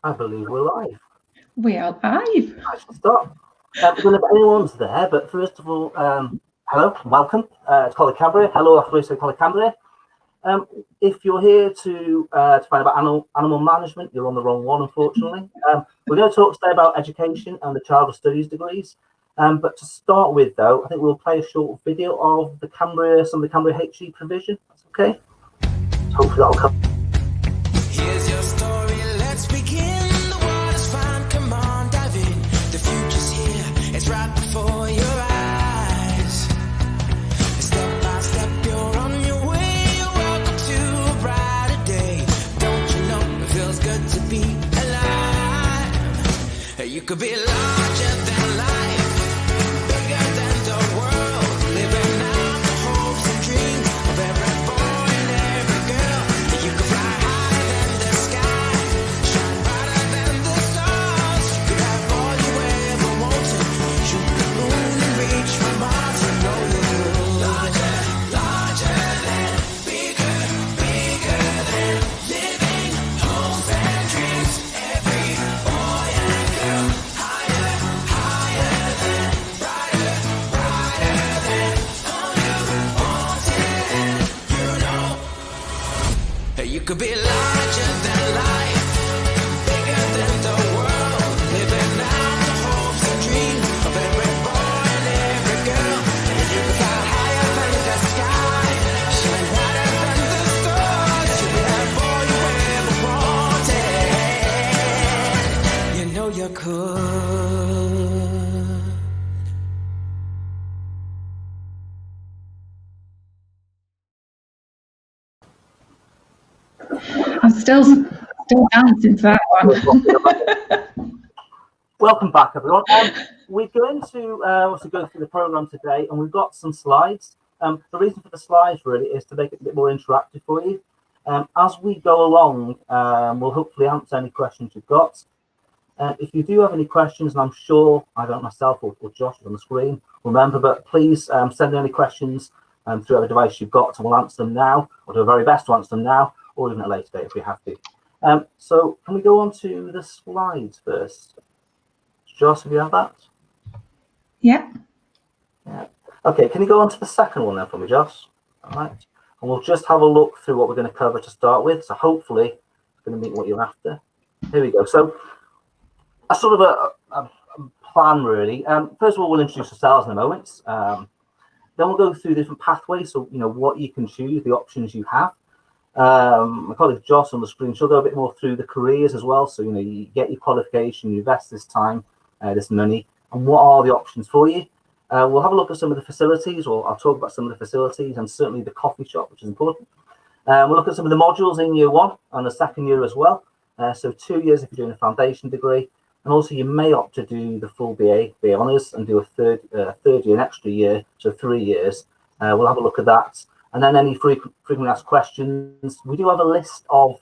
I believe we're live. We are live. I should start. I don't know if anyone's there, but first of all, hello, welcome. It's Colin Cambria. Hello, after we say Colin Cambria. If you're here to find about animal management, you're on the wrong one, unfortunately. We're going to talk today about education and the child studies degrees. But to start with, though, I think we'll play a short video of some of the Cambria HE provision. That's okay. Hopefully that'll come. Here's your story, let's begin. The world is fine, come on, dive in. The future's here, it's right before your eyes. Step by step, you're on your way. Welcome to a brighter day. Don't you know it feels good to be alive? You could be larger than life, bigger than the world, living out the hopes and dreams of every boy and every girl. You could fly higher than the sky, shine brighter than the stars. You could have all you ever wanted, shoot the moon and reach for Mars. You know you could. Larger, larger than, bigger, bigger than, living hopes and dreams. Every boy and girl, higher, higher than, brighter, brighter than, all you wanted. You know, you could be larger than life, bigger than the world, living out the hopes and dreams of every boy and every girl. You could fly higher than the sky, shine brighter than the stars. You could have all you ever wanted. You know you could. I'm still dancing to that one. Welcome back, everyone. We're going to also go through the program today, and we've got some slides. The reason for the slides really is to make it a bit more interactive for you. As we go along, we'll hopefully answer any questions you've got. If you do have any questions, and I'm sure I don't myself or Josh is on the screen, remember, but please send any questions through whatever device you've got, and we'll answer them now, or do our very best to answer them now, or even at a later date if we have to. So can we go on to the slides first? Josh, have you had that? Yeah. Okay, can you go on to the second one then for me, Josh? All right. And we'll just have a look through what we're going to cover to start with. So hopefully it's going to meet what you're after. Here we go. So a sort of a plan, really. First of all, we'll introduce ourselves in a moment. Then we'll go through different pathways. So, what you can choose, the options you have. My colleague Josh on the screen, she'll go a bit more through the careers as well. So, you get your qualification, you invest this time, this money, and what are the options for you? We'll have a look at some of the facilities, or I'll talk about some of the facilities, and certainly the coffee shop, which is important. We'll look at some of the modules in year one and the second year as well. So 2 years if you're doing a foundation degree, and also you may opt to do the full BA honours and do a third year, an extra year, so 3 years. We'll have a look at that. And then any frequently asked questions. We do have a list of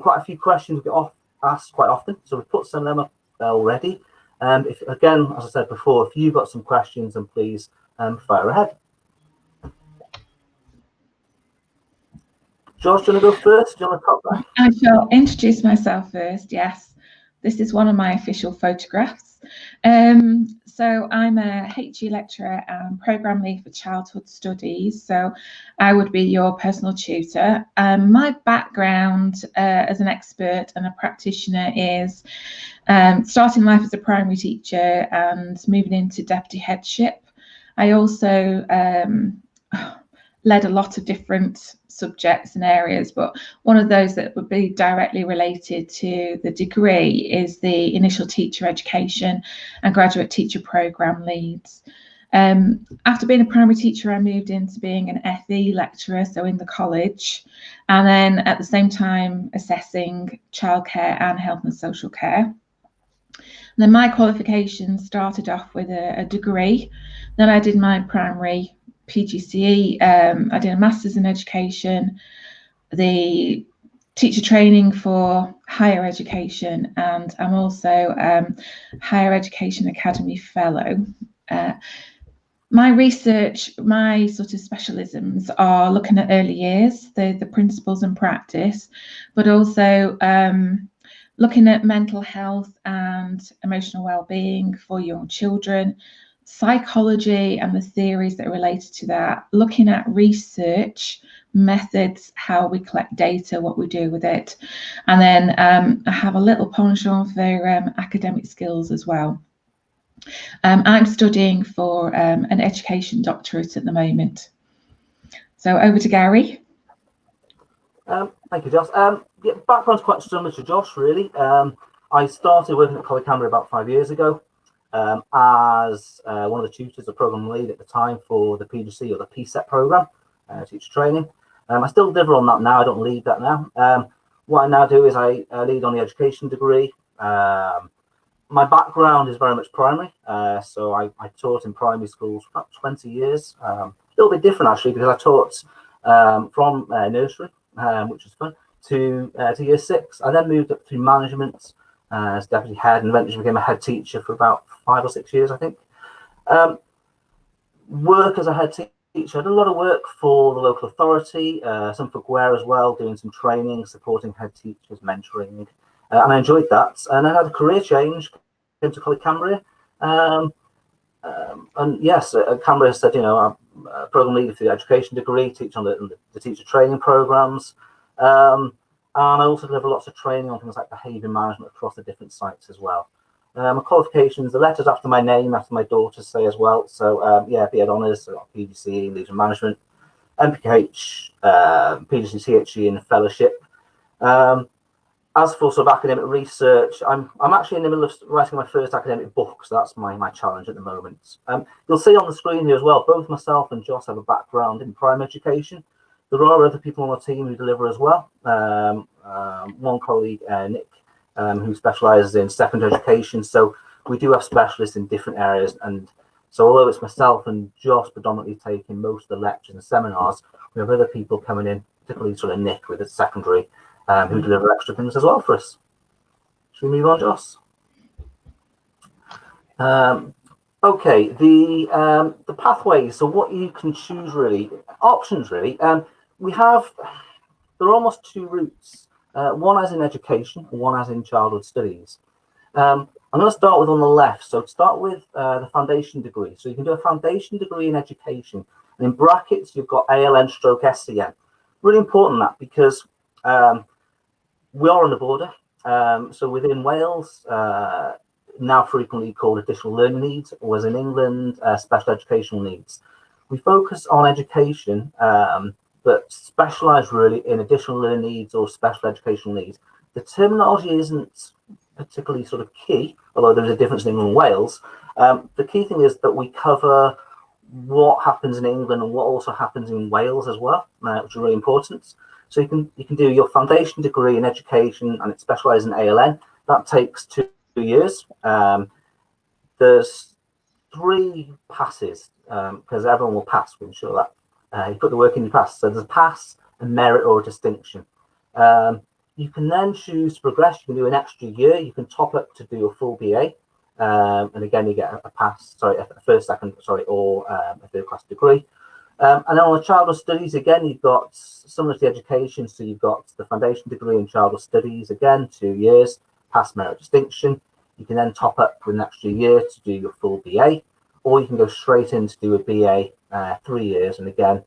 quite a few questions we get asked quite often, so we've put some of them up already. If again, as I said before, if you've got some questions, then please fire ahead. George, do you want to go first? Do you want to talk back? I shall introduce myself first. Yes, this is one of my official photographs. So I'm a HE lecturer and programme lead for childhood studies. So I would be your personal tutor. My background as an expert and a practitioner is starting life as a primary teacher and moving into deputy headship. I also led a lot of different subjects and areas, but one of those that would be directly related to the degree is the initial teacher education and graduate teacher programme leads. After being a primary teacher, I moved into being an FE lecturer, so in the college, and then at the same time assessing childcare and health and social care. And then my qualifications started off with a degree. Then I did my primary PGCE. I did a master's in education, the teacher training for higher education, and I'm also Higher Education Academy Fellow. My research, my sort of specialisms are looking at early years, the principles and practice, but also looking at mental health and emotional well-being for young children, psychology and the theories that are related to that, looking at research methods, how we collect data, what we do with it, and then I have a little penchant for academic skills as well. I'm studying for an education doctorate at the moment. So over to Gary. Thank you, Joss. Yeah, background's quite similar to Josh, really. I started working at College Cambria about 5 years ago as one of the tutors, the program lead at the time for the PGC or the PSET program, teacher training. I still deliver on that now. I don't lead that now. What I now do is I lead on the education degree. My background is very much primary, so I taught in primary schools for about 20 years. A little bit different, actually, because I taught from nursery, which was fun, to year 6. I then moved up through management as deputy head and eventually became a head teacher for about 5 or 6 years, I think. Work as a head teacher, I did a lot of work for the local authority, some for GWER as well, doing some training, supporting head teachers, mentoring, and I enjoyed that. And I had a career change, came to College Cambria. And yes, Cambria said, you know, I'm a program leader for the education degree, teach on the teacher training programs. And I also deliver lots of training on things like behaviour management across the different sites as well. My qualifications, the letters after my name, after my daughters say as well. So yeah, BEd Honours, so PGCE, Leadership Management, MPH, PGC THE and Fellowship. As for sort of academic research, I'm actually in the middle of writing my first academic book, so that's my challenge at the moment. You'll see on the screen here as well, both myself and Joss have a background in primary education. There are other people on the team who deliver as well. One colleague, Nick, who specialises in secondary education. So we do have specialists in different areas. And so although it's myself and Joss predominantly taking most of the lectures and seminars, we have other people coming in, particularly sort of Nick with the secondary, who deliver extra things as well for us. Should we move on, Joss? Okay, the pathways. So what you can choose, really, options really. There are almost 2 routes. One as in education, one as in childhood studies. I'm going to start with on the left. So to start with the foundation degree. So you can do a foundation degree in education, and in brackets you've got ALN/SCN. Really important that, because we are on the border. So within Wales, now frequently called additional learning needs, or as in England, special educational needs. We focus on education, but specialise really in additional learning needs or special educational needs. The terminology isn't particularly sort of key, although there's a difference in England and Wales. The key thing is that we cover what happens in England and what also happens in Wales as well, which is really important. So you can do your foundation degree in education and it specialises in ALN. That takes 2 years. There's 3 passes, because everyone will pass, we ensure that. You put the work in, you pass. So there's a pass, a merit, or a distinction. You can then choose to progress. You can do an extra year. You can top up to do a full BA. And again, you get a pass, a first, second, or a third class degree. And then on the childhood studies, again, you've got similar to the education. So you've got the foundation degree in childhood studies, again, 2 years, pass, merit, distinction. You can then top up with an extra year to do your full BA, or you can go straight in to do a BA 3 years, and again,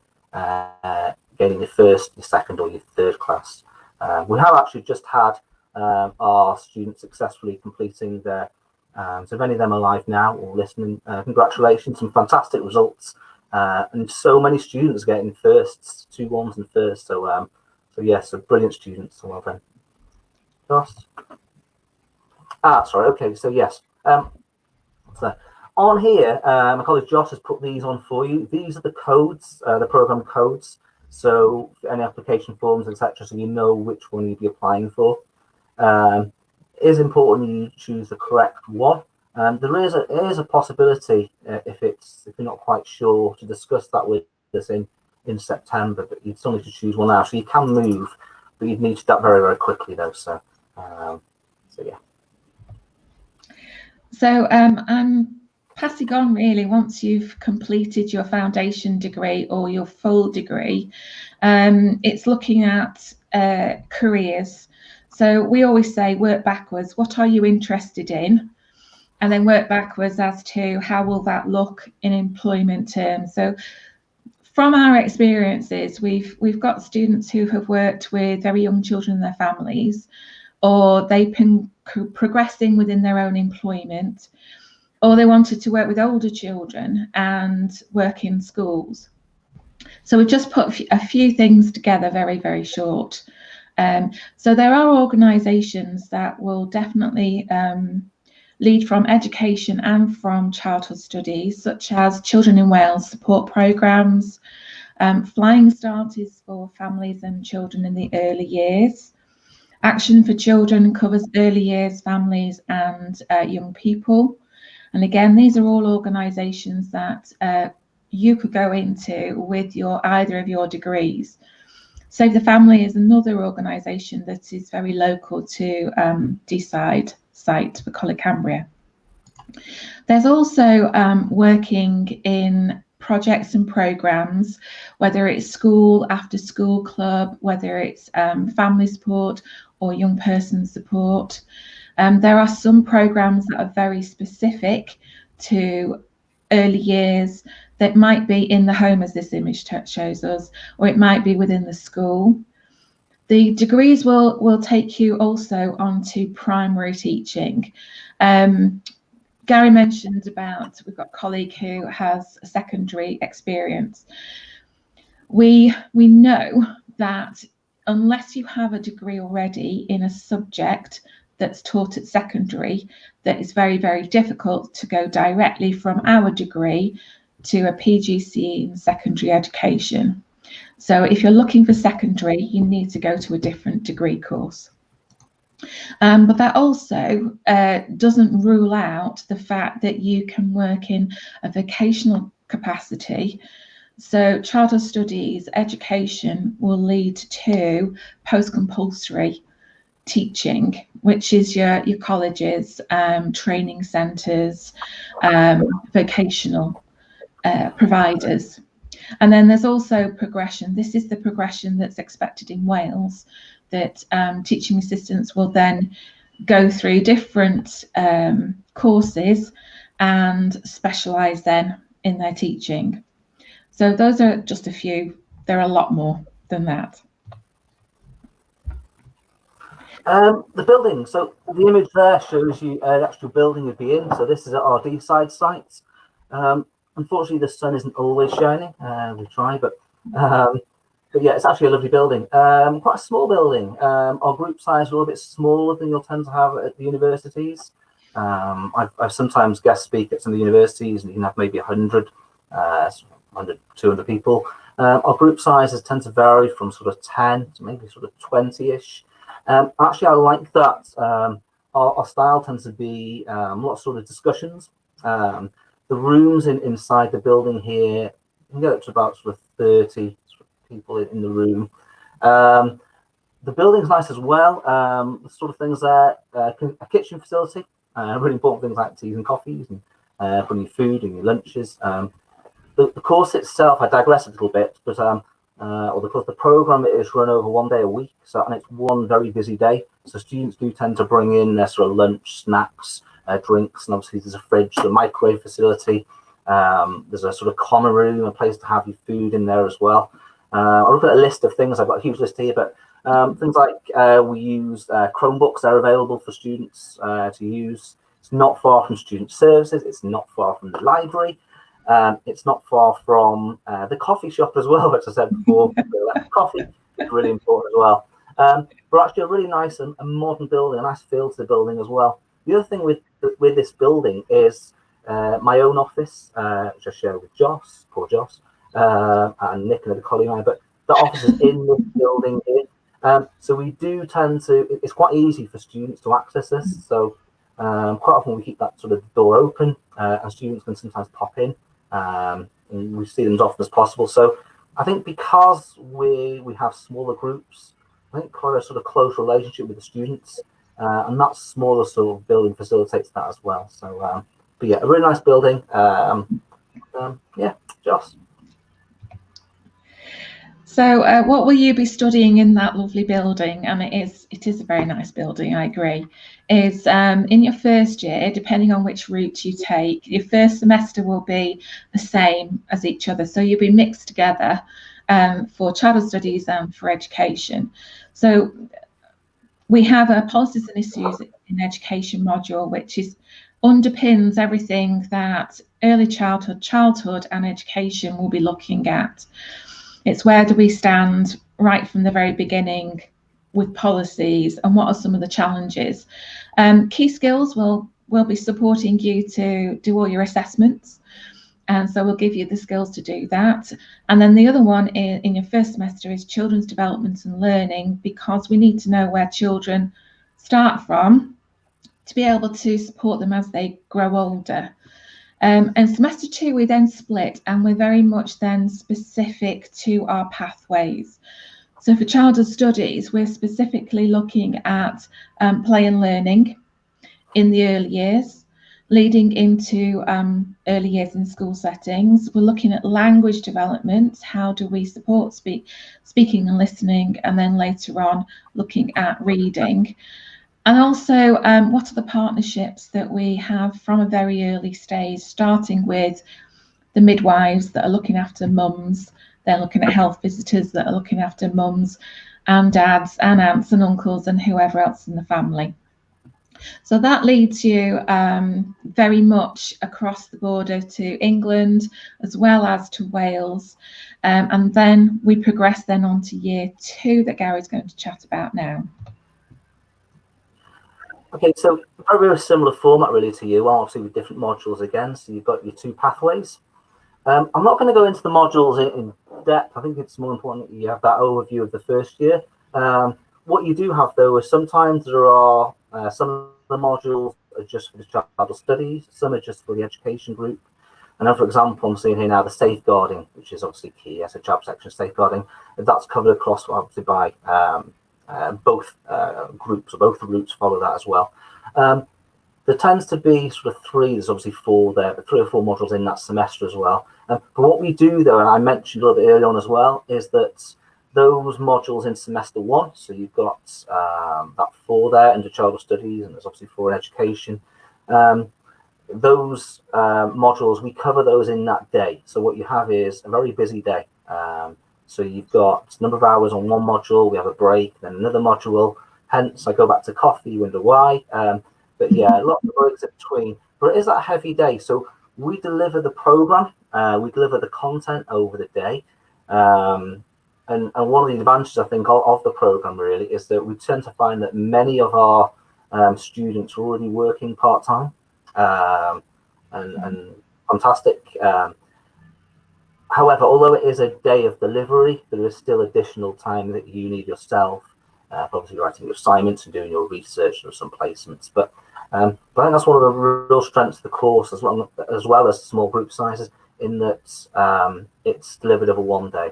getting your first, your second, or your third class. We have actually just had our students successfully completing their, so if any of them are live now or listening, congratulations, some fantastic results. And so many students getting firsts, 2 1s and firsts. So yes, so brilliant students. So well done. Joss? Sorry. Okay. So yes. So on here, my colleague Josh has put these on for you. These are the codes, the program codes. So any application forms, etc. So you know which one you'd be applying for. It is important you choose the correct one. There is a possibility, if you're not quite sure, to discuss that with us in September, but you'd still need to choose one now. So you can move, but you'd need to do that very, very quickly though. So yeah. So I'm passing on really, once you've completed your foundation degree or your full degree, it's looking at careers. So we always say work backwards. What are you interested in? And then work backwards as to how will that look in employment terms. So from our experiences, we've got students who have worked with very young children and their families, or they've been progressing within their own employment, or they wanted to work with older children and work in schools. So we've just put a few things together, very, very short. So there are organisations that will definitely lead from education and from childhood studies, such as Children in Wales support programmes. Flying Start is for families and children in the early years. Action for Children covers early years, families and young people. And again, these are all organisations that you could go into with either of your degrees. Save the Family is another organisation that is very local to Deeside site for Coleg Cambria. There's also working in projects and programmes, whether it's school, after school club, whether it's family support or young person support. There are some programmes that are very specific to early years that might be in the home, as this image shows us, or it might be within the school. The degrees will take you also onto primary teaching. Gary mentioned about, we've got a colleague who has a secondary experience. We know that unless you have a degree already in a subject that's taught at secondary, that is very, very difficult to go directly from our degree to a PGCE in secondary education. So if you're looking for secondary, you need to go to a different degree course. But that also doesn't rule out the fact that you can work in a vocational capacity. So childhood studies education will lead to post-compulsory teaching, which is your colleges, training centres, vocational providers. And then there's also progression. This is the progression that's expected in Wales, that teaching assistants will then go through different courses and specialise then in their teaching. So those are just a few. There are a lot more than that. The building, so the image there shows you the actual building you'd be in. So this is at our Deeside site. Unfortunately, the sun isn't always shining. We try, but yeah, it's actually a lovely building. Quite a small building. Our group size is a little bit smaller than you'll tend to have at the universities. I've sometimes guest speak at some of the universities, and you can have maybe 100, 200 people. Our group sizes tend to vary from sort of 10 to maybe sort of 20-ish. Actually, I like that. Our style tends to be a lot of sort of discussions. The rooms inside the building here, you can get up to about sort of 30 people in the room. The building's nice as well. The sort of things there, a kitchen facility, really important things like teas and coffees, and putting your food and your lunches. The course itself, I digress a little bit, but the program is run over 1 day a week, and it's one very busy day. So students do tend to bring in their sort of lunch, snacks, drinks, and obviously there's a fridge, the microwave facility. There's a sort of common room, a place to have your food in there as well. I'll look at a list of things. I've got a huge list here, but things like we use Chromebooks. They're available for students to use. It's not far from student services. It's not far from the library. It's not far from the coffee shop as well, which I said before. Coffee is really important as well. But actually a really nice and modern building, a nice feel to the building as well. The other thing with this building is my own office, which I share with Joss, poor Joss, and Nick and the colleague of mine, but the office is in this building here. So we do tend to, it's quite easy for students to access this. So quite often we keep that sort of door open, and students can sometimes pop in. And we see them as often as possible. So I think because we have smaller groups, I think quite a sort of close relationship with the students, and that smaller sort of building facilitates that as well. So, but yeah, a really nice building. Yeah, Joss. So what will you be studying in that lovely building? And it is a very nice building, I agree. Is in your first year, depending on which route you take, your first semester will be the same as each other. So you'll be mixed together for childhood studies and for education. So we have a policies and issues in education module, which underpins everything that early childhood and education will be looking at. It's where do we stand right from the very beginning with policies and what are some of the challenges. Key skills will be supporting you to do all your assessments. And so we'll give you the skills to do that. And then the other one in your first semester is children's development and learning, because we need to know where children start from to be able to support them as they grow older. And semester 2, we then split, and we're very much then specific to our pathways. So for childhood studies, we're specifically looking at play and learning in the early years, leading into early years in school settings. We're looking at language development. How do we support speaking and listening? And then later on, looking at reading. And also, what are the partnerships that we have from a very early stage, starting with the midwives that are looking after mums, they're looking at health visitors that are looking after mums and dads and aunts and uncles and whoever else in the family. So that leads you very much across the border to England as well as to Wales. And then we progress then on to year 2 that Gary's going to chat about now. Okay, so very similar format really to you, obviously with different modules again. So you've got your 2 pathways. I'm not going to go into the modules in depth. I think it's more important that you have that overview of the first year. What you do have though is sometimes there are some of the modules are just for the childhood studies, some are just for the education group. And then, for example, I'm seeing here now the safeguarding, which is obviously key as a child protection safeguarding. That's covered across obviously by both groups, or both the routes follow that as well. There tends to be sort of 3, there's obviously 4 there, but 3 or 4 modules in that semester as well. But what we do though, and I mentioned a little bit early on as well, is that those modules in semester 1, so you've got that 4 there under childhood studies, and there's obviously 4 in education. Those modules, we cover those in that day. So what you have is a very busy day. So you've got a number of hours on one module, we have a break, then another module, hence I go back to coffee, you wonder why. But yeah, lots of breaks in between. But it is that heavy day. So we deliver the program, we deliver the content over the day. And one of the advantages, I think, of the program really is that we tend to find that many of our students are already working part-time and fantastic. However, although it is a day of delivery, there is still additional time that you need yourself, obviously writing your assignments and doing your research or some placements. But I think that's one of the real strengths of the course, as well as small group sizes, in that it's delivered over one day.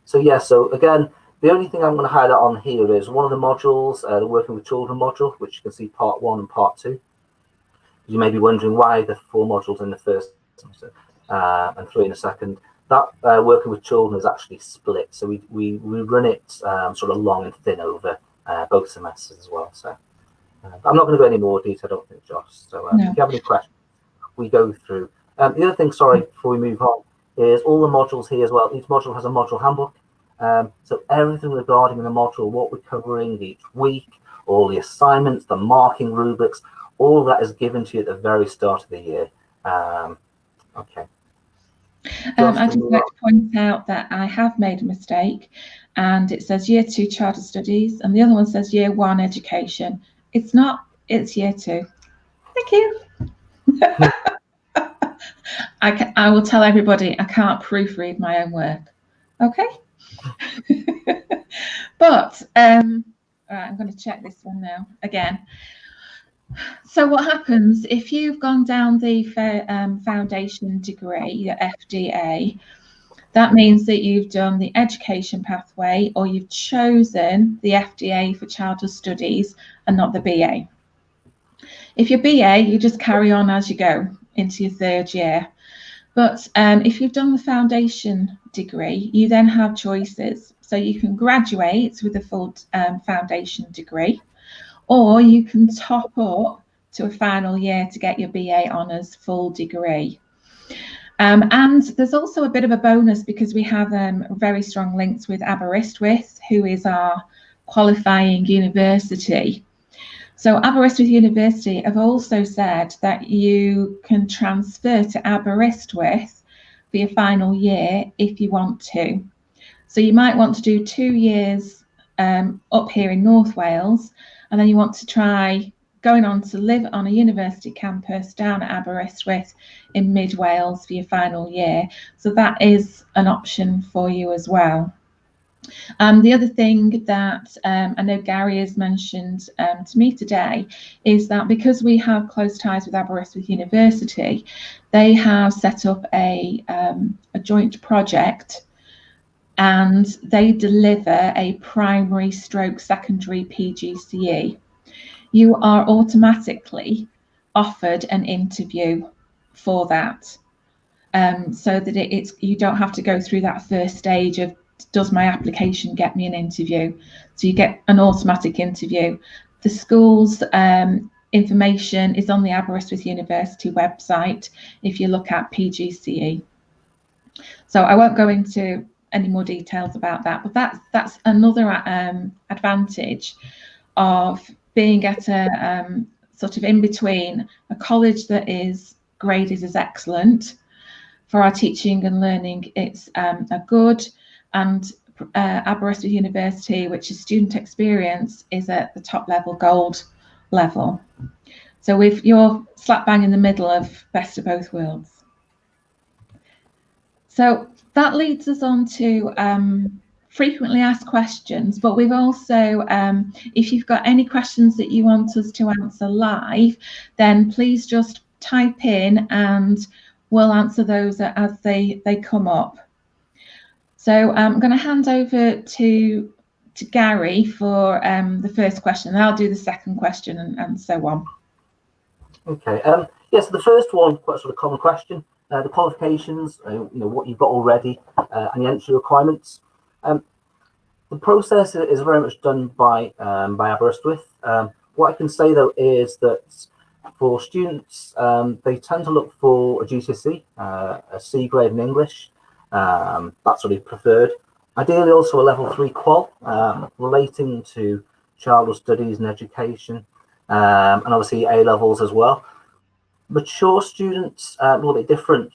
So yeah, so again, the only thing I'm going to highlight on here is one of the modules, the Working with Children module, which you can see part 1 and part 2. You may be wondering why the 4 modules in the first semester and 3 in the second. That Working with Children is actually split, so we run it sort of long and thin over both semesters as well. So I'm not going to go any more detail, I don't think, Josh. So no. If you have any questions, we go through. The other thing, sorry, before we move on, is all the modules here as well. Each module has a module handbook. So everything regarding the module, what we're covering each week, all the assignments, the marking rubrics, all of that is given to you at the very start of the year. Okay. I'd just like to point out that I have made a mistake, and it says year 2 childhood studies, and the other one says year 1 education. It's not, it's year 2. Thank you. I will tell everybody I can't proofread my own work. Okay. But all right, I'm going to check this one now again. So what happens if you've gone down the foundation degree, your FDA? That means that you've done the education pathway, or you've chosen the FDA for childhood studies and not the BA. If you're BA, you just carry on as you go into your 3rd year. But if you've done the foundation degree, you then have choices. So you can graduate with a full foundation degree, or you can top up to a final year to get your BA Honours full degree. And there's also a bit of a bonus because we have very strong links with Aberystwyth, who is our qualifying university. So Aberystwyth University have also said that you can transfer to Aberystwyth for your final year if you want to. So you might want to do 2 years up here in North Wales, and then you want to try going on to live on a university campus down at Aberystwyth in mid Wales for your final year. So that is an option for you as well. The other thing that I know Gary has mentioned to me today is that because we have close ties with Aberystwyth University, they have set up a joint project, and they deliver a primary stroke secondary PGCE. You are automatically offered an interview for that, so that you don't have to go through that first stage of, does my application get me an interview? So you get an automatic interview. The school's information is on the Aberystwyth University website if you look at PGCE. So I won't go into any more details about that, but that's another advantage of being at a sort of in between a college that is graded as excellent for our teaching and learning. It's a good, and Aberystwyth University, which is student experience, is at the top level, gold level. So you're slap bang in the middle of best of both worlds. So that leads us on to frequently asked questions, but we've also, if you've got any questions that you want us to answer live, then please just type in and we'll answer those as they come up. So I'm going to hand over to Gary for the first question, and I'll do the second question and so on. Okay. Yes, the first one, quite sort of common question. The qualifications, what you've got already, and the entry requirements. The process is very much done by Aberystwyth. What I can say though is that for students, they tend to look for a GCSE, a C grade in English. That's what is preferred. Ideally, also a level 3 qual relating to childhood studies and education, and obviously A levels as well. Mature students, a little bit different.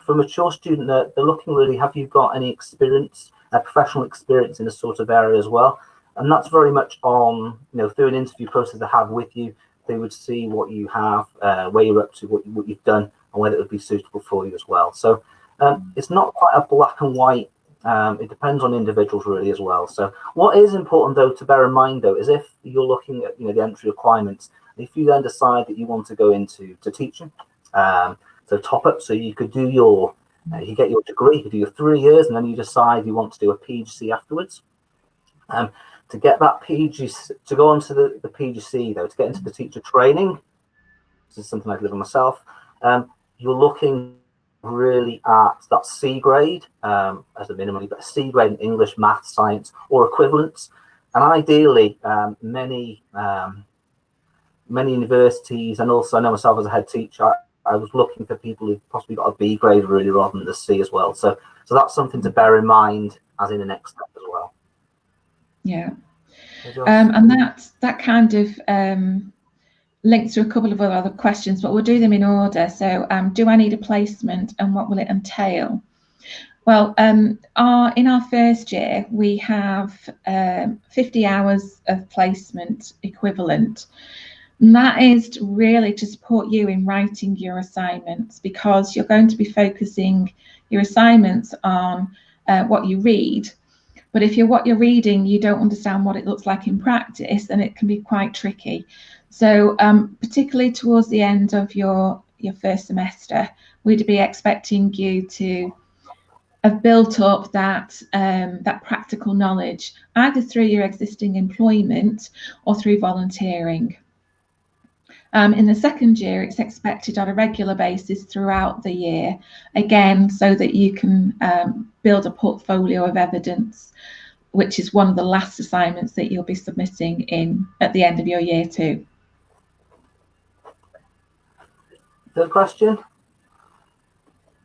For a mature student, they're looking really, have you got any experience, professional experience in this sort of area as well? And that's very much on, through an interview process they have with you, they would see what you have, where you're up to, what you've done, and whether it would be suitable for you as well. So it's not quite a black and white. It depends on individuals really as well. So what is important though to bear in mind though is if you're looking at the entry requirements, if you then decide that you want to go into teaching, so top up, so you could do you get your degree, you could do your 3 years, and then you decide you want to do a PGC afterwards. To get that PGC, to go on to the PGC though, to get into the teacher training, this is something I deliver myself, you're looking really at that C grade as a minimum, but a C grade in English, math, science, or equivalents. And ideally, many universities, and also I know myself as a head teacher, I was looking for people who've possibly got a B grade really rather than the C as well. So that's something to bear in mind as in the next step as well. Yeah, and that kind of links to a couple of other questions, but we'll do them in order. So do I need a placement and what will it entail? Well, in our first year, we have 50 hours of placement equivalent. And that is really to support you in writing your assignments, because you're going to be focusing your assignments on what you read. But if what you're reading, you don't understand what it looks like in practice, then it can be quite tricky. So particularly towards the end of your first semester, we'd be expecting you to have built up that practical knowledge, either through your existing employment or through volunteering. In the second year, it's expected on a regular basis throughout the year, again, so that you can build a portfolio of evidence, which is one of the last assignments that you'll be submitting in at the end of your year 2. Third question.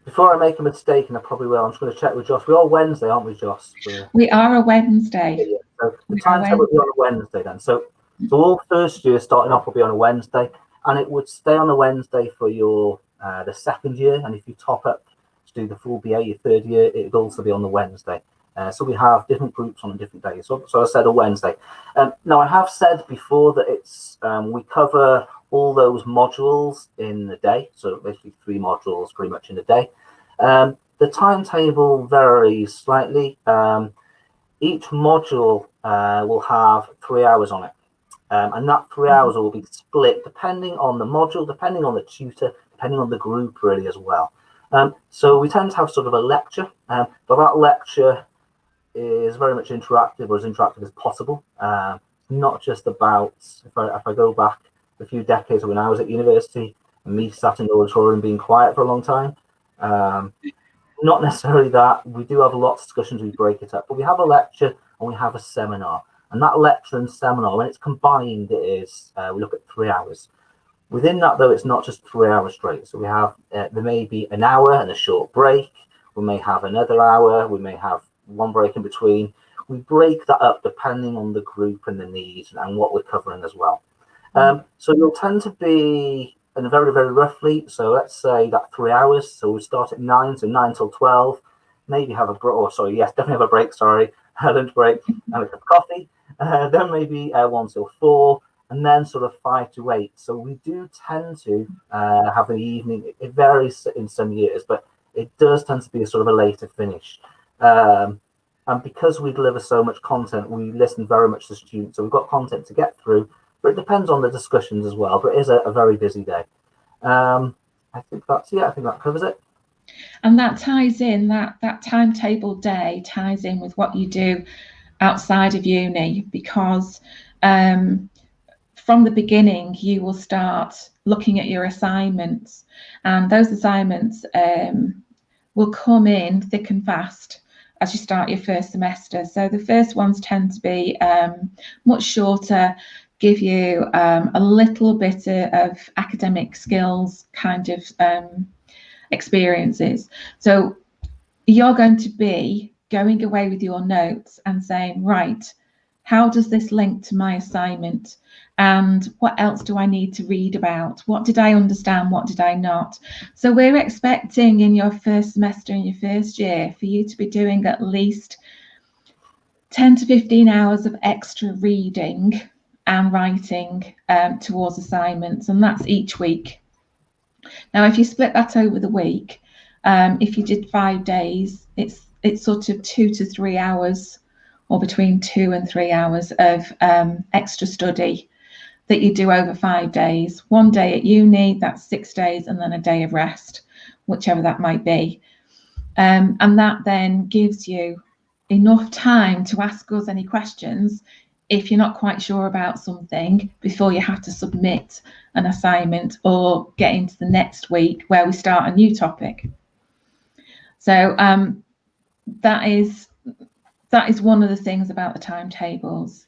Before I make a mistake, and I probably will, I'm just going to check with Josh. We're all Wednesday, aren't we, Josh? We are a Wednesday. Yeah. So the timetable will be on a Wednesday then. So all first year starting off will be on a Wednesday, and it would stay on a Wednesday for your the second year. And if you top up to do the full BA your third year, it would also be on the Wednesday. So we have different groups on different days. So I said a Wednesday. Now I have said before that it's we cover all those modules in the day. So basically 3 modules pretty much in a day. The timetable varies slightly. Each module will have 3 hours on it. And that 3 hours will be split depending on the module, depending on the tutor, depending on the group really as well. So we tend to have sort of a lecture, but that lecture is very much interactive, or as interactive as possible. Not just about, if I go back a few decades when I was at university, and me sat in the auditorium being quiet for a long time. Not necessarily that. We do have lots of discussions, we break it up, but we have a lecture and we have a seminar. And that lecture and seminar, when it's combined, it is, we look at 3 hours. Within that, though, it's not just 3 hours straight. So we have, there may be an hour and a short break. We may have another hour. We may have one break in between. We break that up depending on the group and the needs and what we're covering as well. So you'll tend to be, and very, very roughly, so let's say that 3 hours. So we start at 9, so 9 till 12. Maybe have a break, or sorry, yes, definitely have a break, sorry, lunch break, and a cup of coffee. Then maybe 1 till 4, and then sort of 5 to 8. So we do tend to have the evening. It varies in some years, but it does tend to be a sort of a later finish. And because we deliver so much content, we listen very much to students. So we've got content to get through, but it depends on the discussions as well. But it is a very busy day. I think that covers it. And that ties in, that timetable day ties in with what you do outside of uni, because from the beginning you will start looking at your assignments, and those assignments will come in thick and fast as you start your first semester. So the first ones tend to be much shorter, give you a little bit of academic skills kind of experiences. So you're going to be going away with your notes and saying, right, how does this link to my assignment? And what else do I need to read about? What did I understand? What did I not? So we're expecting in your first semester, in your first year, for you to be doing at least 10 to 15 hours of extra reading and writing towards assignments, and that's each week. Now, if you split that over the week, if you did 5 days, it's sort of 2 to 3 hours, or between 2 and 3 hours of extra study that you do over 5 days. 1 day at uni, that's 6 days, and then a day of rest, whichever that might be. And that then gives you enough time to ask us any questions if you're not quite sure about something before you have to submit an assignment or get into the next week where we start a new topic. So that is one of the things about the timetables.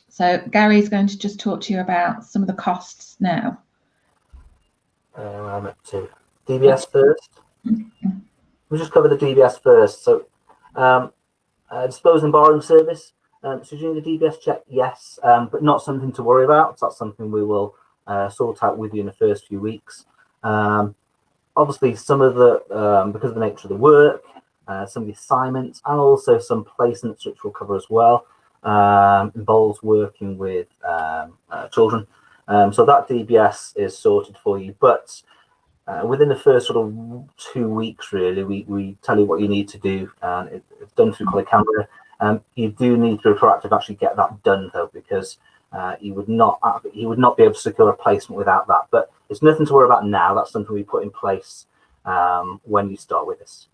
So Gary's going to just talk to you about some of the costs now. I'm up to DBS first. We'll just cover the DBS first. So disposal and borrowing service. So during the DBS check, yes, but not something to worry about. That's something we will sort out with you in the first few weeks. Obviously, some of the, because of the nature of the work, some of the assignments, and also some placements, which we'll cover as well, involves working with children. So that DBS is sorted for you. But within the first sort of 2 weeks, really, we tell you what you need to do. And it's done through Color Camera. You do need to be proactive, actually get that done, though, because you would not be able to secure a placement without that. But it's nothing to worry about now. That's something we put in place when you start with us.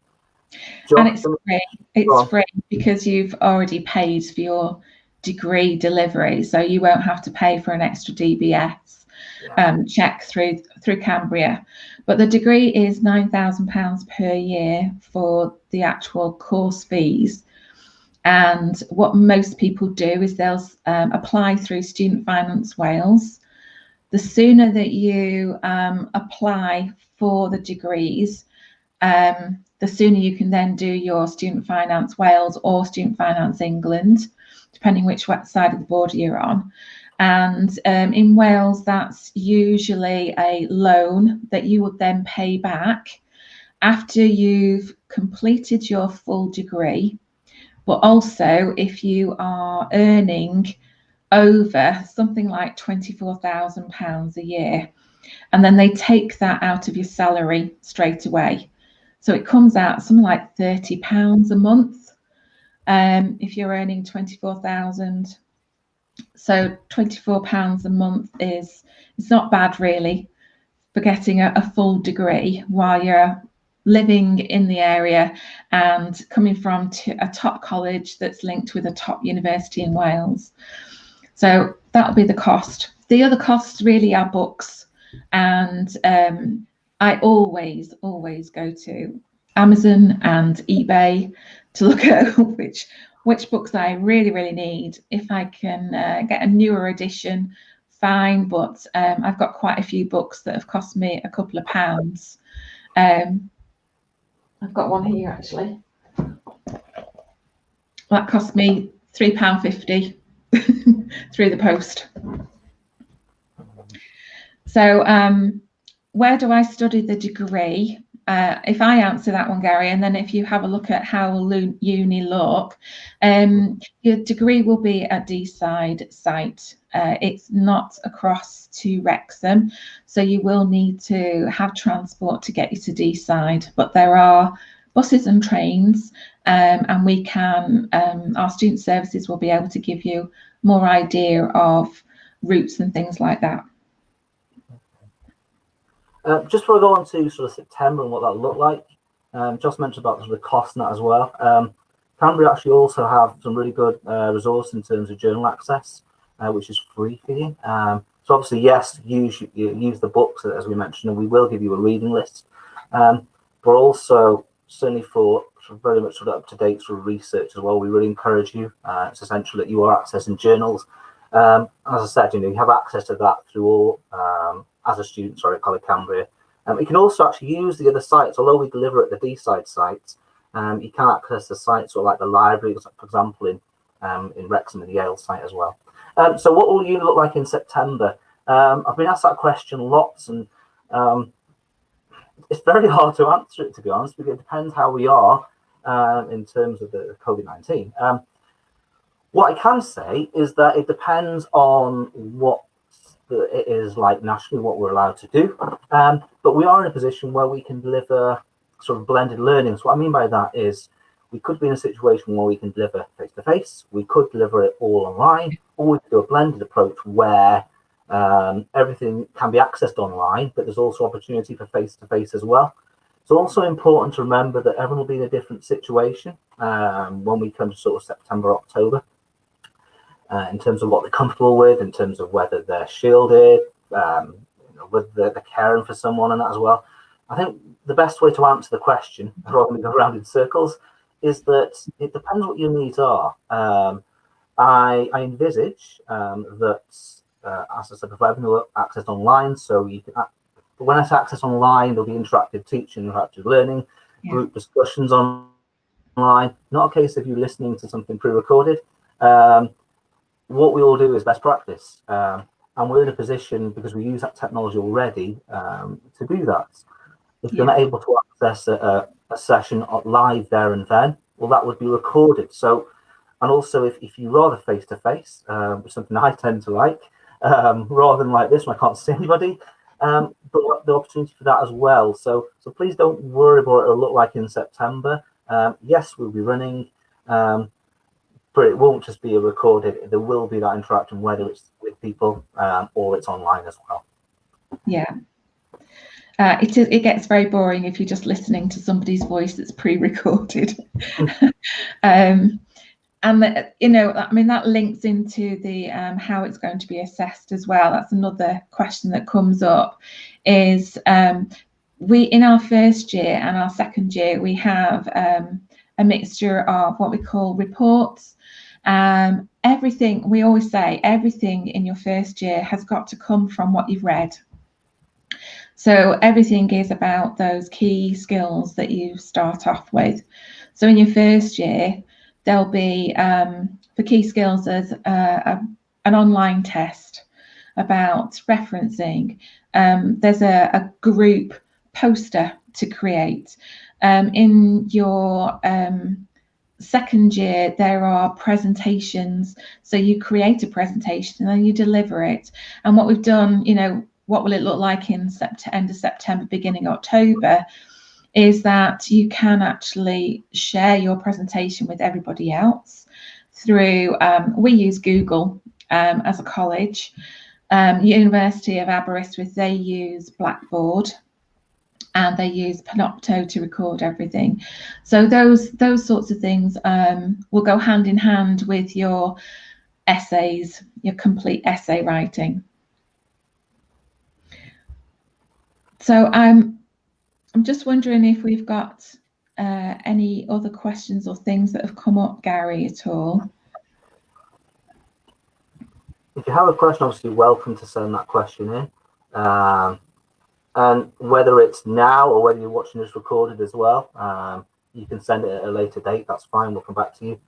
John, and it's free. It's free because you've already paid for your degree delivery, so you won't have to pay for an extra DBS. check through Cambria. But the degree is £9,000 per year for the actual course fees. And what most people do is they'll apply through Student Finance Wales. The sooner that you apply for the degrees, the sooner you can then do your Student Finance Wales or Student Finance England, depending which side of the border you're on. And in Wales, that's usually a loan that you would then pay back after you've completed your full degree. But also, if you are earning over something like £24,000 a year, and then they take that out of your salary straight away. So it comes out something like £30 a month if you're earning 24,000. So £24 a month it's not bad really for getting a full degree while you're living in the area and coming from a top college that's linked with a top university in Wales. So that'll be the cost. The other costs really are books, and I always go to Amazon and eBay to look at which books I really need. If I can get a newer edition, fine, but I've got quite a few books that have cost me a couple of pounds. I've got one here actually. That cost me £3.50 through the post. So where do I study the degree? If I answer that one, Gary, and then if you have a look at how will uni look, your degree will be at Deeside site. It's not across to Wrexham, so you will need to have transport to get you to Deeside, but there are buses and trains, and we can, our student services will be able to give you more idea of routes and things like that. Just before I go on to sort of September and what that looked like, just mentioned about the cost and that as well. Cambria actually also have some really good resource in terms of journal access, which is free for you. So obviously, yes, use the books as we mentioned, and we will give you a reading list. But also certainly for very much sort of up to date sort of research as well, we really encourage you. It's essential that you are accessing journals. As I said, you have access to that through all. As a student, at College Cambria. You can also actually use the other sites, although we deliver at the Deeside site, you can access the sites like the library, for example, in Wrexham and the Yale site as well. So what will you look like in September? I've been asked that question lots, and it's very hard to answer it, to be honest, because it depends how we are in terms of the COVID-19. What I can say is that it depends on what it is like nationally, what we're allowed to do, but we are in a position where we can deliver sort of blended learning. So what I mean by that is we could be in a situation where we can deliver face-to-face, we could deliver it all online, or we could do a blended approach where everything can be accessed online, but there's also opportunity for face-to-face as well. It's also important to remember that everyone will be in a different situation when we come to sort of September, October. In terms of what they're comfortable with, in terms of whether they're shielded, whether they're caring for someone and that as well. I think the best way to answer the question, rather than go around in circles, is that it depends what your needs are. I envisage that, as I said before, everything will be accessed online. So you can, but when I say access online, there'll be interactive teaching, interactive learning, group discussions online. Not a case of you listening to something pre-recorded. What we all do is best practice, and we're in a position, because we use that technology already, to do that. If you're not able to access a session live there and then, well, that would be recorded. So, and also if you rather face-to-face, which is something I tend to like, rather than like this when I can't see anybody, but the opportunity for that as well. So please don't worry about what it'll look like in September. Yes, we'll be running, but it won't just be a recorded. There will be that interaction, whether it's with people or it's online as well. Yeah. It gets very boring if you're just listening to somebody's voice that's pre-recorded. I mean, that links into the how it's going to be assessed as well. That's another question that comes up, is we, in our first year and our second year, we have a mixture of what we call reports. Everything, we always say, everything in your first year has got to come from what you've read. So everything is about those key skills that you start off with. So in your first year, there'll be, for key skills, there's an online test about referencing. There's a group poster to create. In your second year, there are presentations. So you create a presentation and then you deliver it. And what we've done, what will it look like in end of September, beginning October, is that you can actually share your presentation with everybody else through, we use Google as a college. University of Aberystwyth, they use Blackboard, and they use Panopto to record everything. So those sorts of things will go hand in hand with your essays, your complete essay writing. So I'm just wondering if we've got any other questions or things that have come up, Gary, at all. If you have a question, obviously, you're welcome to send that question in. And whether it's now or whether you're watching this recorded as well, you can send it at a later date. That's fine. We'll come back to you.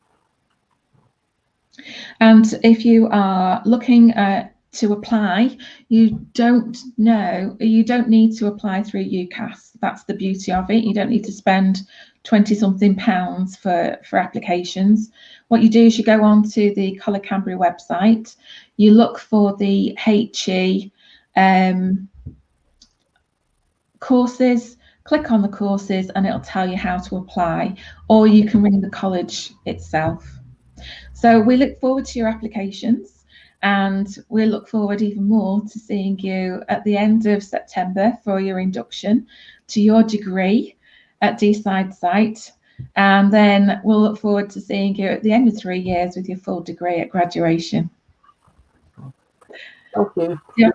And if you are looking to apply, you don't need to apply through UCAS. That's the beauty of it. You don't need to spend 20-something pounds for applications. What you do is you go onto the Coleg Cambria website, you look for the HE courses, click on the courses, and it'll tell you how to apply, or you can ring the college itself. So we look forward to your applications, and we look forward even more to seeing you at the end of September for your induction to your degree at Deeside site. And then we'll look forward to seeing you at the end of 3 years with your full degree at graduation. Thank you. Yeah,